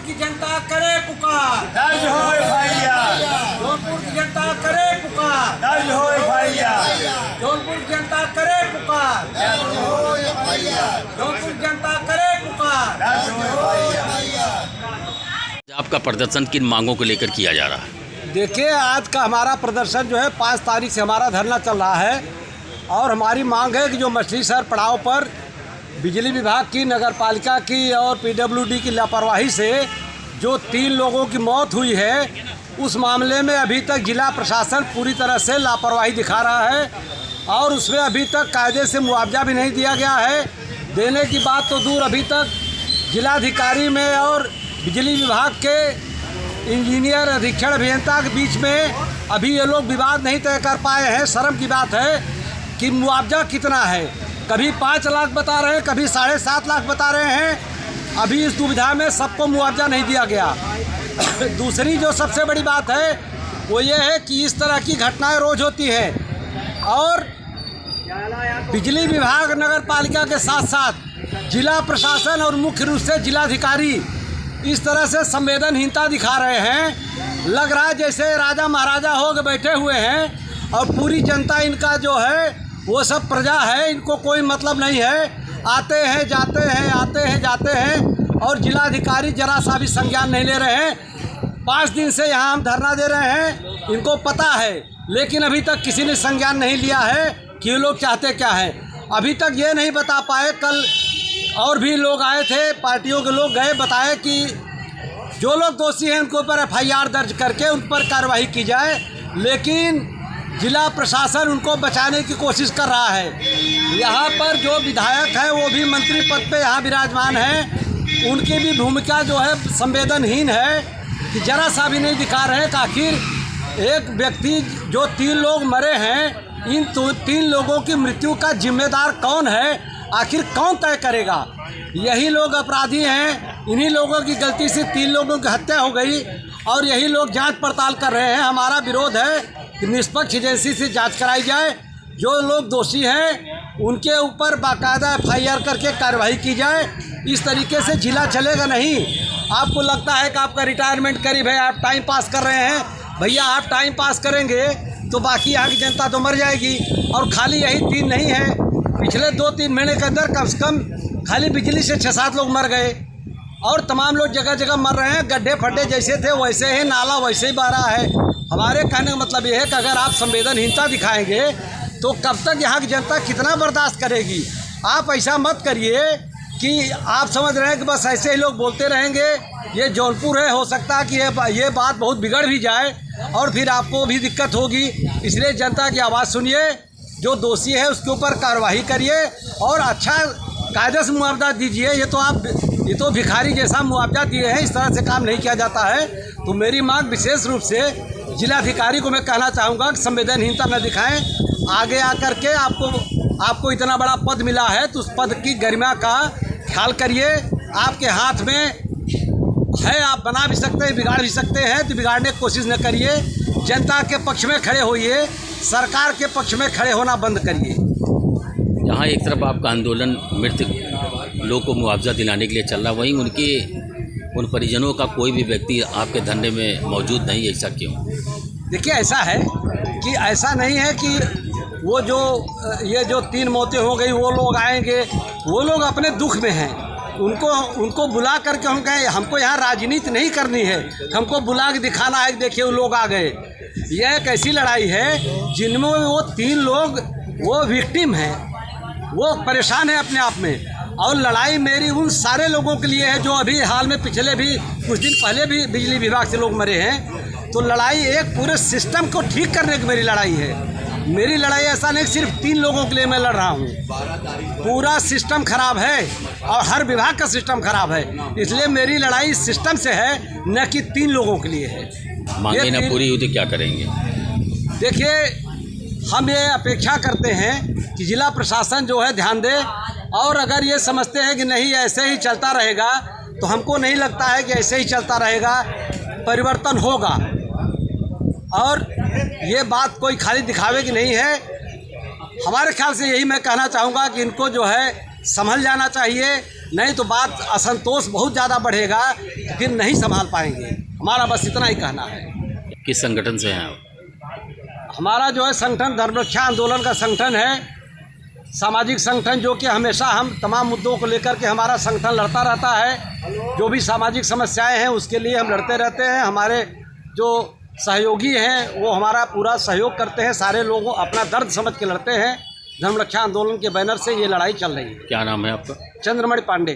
की जनता करे पुकार, दर्ज हो एफआईआर, जौनपुर की जनता करे पुकार, दर्ज हो एफआईआर, जौनपुर की जनता करे पुकार, जौनपुर की जनता करे पुकार। दर्ज हो एफआईआर। आपका प्रदर्शन किन मांगों को लेकर किया जा रहा है? देखिए, आज का हमारा प्रदर्शन जो है 5 तारीख से हमारा धरना चल रहा है और हमारी मांग है कि जो मछलीशहर पड़ाव पर बिजली विभाग की, नगर पालिका की और पीडब्ल्यूडी की लापरवाही से जो 3 लोगों की मौत हुई है, उस मामले में अभी तक जिला प्रशासन पूरी तरह से लापरवाही दिखा रहा है और उसमें अभी तक कायदे से मुआवजा भी नहीं दिया गया है। देने की बात तो दूर, अभी तक जिलाधिकारी में और बिजली विभाग के इंजीनियर, अधीक्षण अभियंता के बीच में अभी ये लोग विवाद नहीं तय कर पाए हैं। शर्म की बात है कि मुआवजा कितना है, कभी 5 लाख बता रहे हैं, कभी 7.5 लाख बता रहे हैं। अभी इस दुविधा में सबको मुआवजा नहीं दिया गया। दूसरी जो सबसे बड़ी बात है वो ये है कि इस तरह की घटनाएं रोज होती हैं और बिजली विभाग, नगर पालिका के साथ साथ जिला प्रशासन और मुख्य रूप से जिलाधिकारी इस तरह से संवेदनहीनता दिखा रहे हैं। लग रहा है जैसे राजा महाराजा हो के बैठे हुए हैं और पूरी जनता इनका जो है वो सब प्रजा है, इनको कोई मतलब नहीं है। आते हैं जाते हैं, आते हैं जाते हैं और जिलाधिकारी जरा सा भी संज्ञान नहीं ले रहे हैं। 5 दिन से यहाँ हम धरना दे रहे हैं, इनको पता है, लेकिन अभी तक किसी ने संज्ञान नहीं लिया है कि ये लोग चाहते क्या हैं। अभी तक ये नहीं बता पाए। कल और भी लोग आए थे, पार्टियों के लोग गए, बताए कि जो लोग दोषी हैं उनके ऊपर एफआईआर दर्ज करके उन पर कार्रवाई की जाए, लेकिन जिला प्रशासन उनको बचाने की कोशिश कर रहा है। यहाँ पर जो विधायक हैं वो भी मंत्री पद पे यहाँ विराजमान हैं, उनकी भी भूमिका जो है संवेदनहीन है कि जरा सा भी नहीं दिखा रहे हैं कि आखिर एक व्यक्ति जो 3 लोग मरे हैं, इन 3 लोगों की मृत्यु का जिम्मेदार कौन है, आखिर कौन तय करेगा। यही लोग अपराधी हैं, इन्हीं लोगों की गलती से 3 लोगों की हत्या हो गई और यही लोग जांच पड़ताल कर रहे हैं। हमारा विरोध है कि निष्पक्ष एजेंसी से जांच कराई जाए, जो लोग दोषी हैं उनके ऊपर बाकायदा एफआईआर करके कार्रवाई की जाए। इस तरीके से जिला चलेगा नहीं। आपको लगता है कि आपका रिटायरमेंट करीब है, आप टाइम पास कर रहे हैं, भैया आप टाइम पास करेंगे तो बाकी यहाँ की जनता तो मर जाएगी। और खाली यही 3 नहीं है, पिछले 2-3 महीने के अंदर कम से कम खाली बिजली से 6-7 लोग मर गए और तमाम लोग जगह जगह मर रहे हैं। गड्ढे फड्डे जैसे थे वैसे ही, नाला वैसे ही बह रहा है। हमारे कहने का मतलब ये है कि अगर आप संवेदनहीनता दिखाएंगे तो कब तक यहाँ की जनता कितना बर्दाश्त करेगी। आप ऐसा मत करिए कि आप समझ रहे हैं कि बस ऐसे ही लोग बोलते रहेंगे। ये जौनपुर है, हो सकता है कि ये बात बहुत बिगड़ भी जाए और फिर आपको भी दिक्कत होगी। इसलिए जनता की आवाज़ सुनिए, जो दोषी है उसके ऊपर कार्रवाई करिए और अच्छा कायदे से मुआवजा दीजिए। ये तो भिखारी जैसा मुआवजा दिए हैं, इस तरह से काम नहीं किया जाता है। तो मेरी मांग विशेष रूप से जिलाधिकारी को मैं कहना चाहूँगा कि संवेदनहीनता न दिखाएं। आगे आकर के आपको इतना बड़ा पद मिला है तो उस पद की गरिमा का ख्याल करिए। आपके हाथ में है, आप बना भी सकते हैं, बिगाड़ भी सकते हैं, तो बिगाड़ने की कोशिश न करिए। जनता के पक्ष में खड़े होइए, सरकार के पक्ष में खड़े होना बंद करिए। जहाँ एक तरफ आपका आंदोलन मृतक लोग को मुआवजा दिलाने के लिए चल रहा, वहीं उन परिजनों का कोई भी व्यक्ति आपके धरने में मौजूद नहीं, ऐसा क्यों? देखिए, ऐसा है कि ऐसा नहीं है कि वो ये जो 3 मौतें हो गई वो लोग आएंगे, वो लोग अपने दुख में हैं। उनको बुला करके हम कहें हमको यहाँ राजनीति नहीं करनी है, हमको बुला के दिखाना है कि देखिए वो लोग आ गए। यह एक ऐसी लड़ाई है जिनमें वो 3 लोग वो विक्टिम हैं, वो परेशान है अपने आप में। और लड़ाई मेरी उन सारे लोगों के लिए है जो अभी हाल में पिछले भी कुछ दिन पहले भी बिजली विभाग से लोग मरे हैं। तो लड़ाई एक पूरे सिस्टम को ठीक करने की मेरी लड़ाई है। मेरी लड़ाई ऐसा नहीं सिर्फ 3 लोगों के लिए मैं लड़ रहा हूँ, पूरा सिस्टम खराब है और हर विभाग का सिस्टम खराब है। इसलिए मेरी लड़ाई सिस्टम से है, न कि 3 लोगों के लिए है। मांगे न पूरी हुई तो क्या करेंगे? देखिए, हम ये अपेक्षा करते हैं कि जिला प्रशासन जो है ध्यान दे, और अगर ये समझते हैं कि नहीं ऐसे ही चलता रहेगा तो हमको नहीं लगता है कि ऐसे ही चलता रहेगा, परिवर्तन होगा। और ये बात कोई खाली दिखावे की नहीं है। हमारे ख्याल से यही मैं कहना चाहूँगा कि इनको जो है संभल जाना चाहिए, नहीं तो बात असंतोष बहुत ज़्यादा बढ़ेगा तो फिर नहीं संभाल पाएंगे। हमारा बस इतना ही कहना है। किस संगठन से हैं आप? हमारा जो है संगठन धर्मरक्षा आंदोलन का संगठन है, सामाजिक संगठन, जो कि हमेशा हम तमाम मुद्दों को लेकर के हमारा संगठन लड़ता रहता है। जो भी सामाजिक समस्याएं हैं उसके लिए हम लड़ते रहते हैं। हमारे जो सहयोगी हैं वो हमारा पूरा सहयोग करते हैं, सारे लोगों अपना दर्द समझ के लड़ते हैं। धर्मरक्षा आंदोलन के बैनर से ये लड़ाई चल रही है। क्या नाम है आपका? चंद्रमणि पांडे।